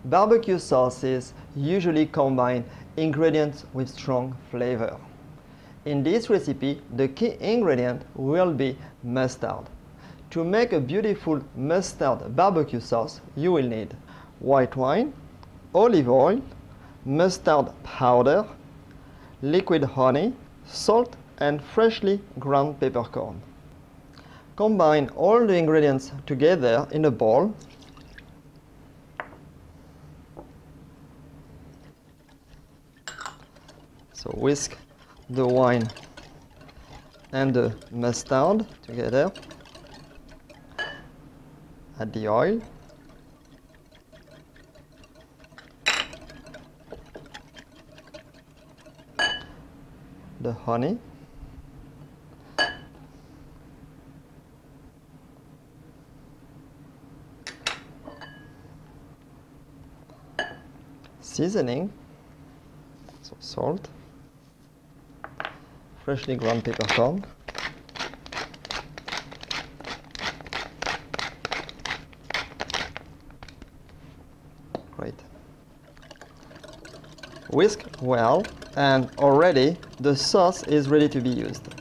Barbecue sauces usually combine ingredients with strong flavor. In this recipe, the key ingredient will be mustard. To make a beautiful mustard barbecue sauce, you will need white wine, olive oil, mustard powder, liquid honey, salt, and freshly ground peppercorn. Combine all the ingredients together in a bowl. So whisk the wine and the mustard together. Add the oil. The honey. Seasoning, so salt, freshly ground peppercorn, great. Whisk well, and already the sauce is ready to be used.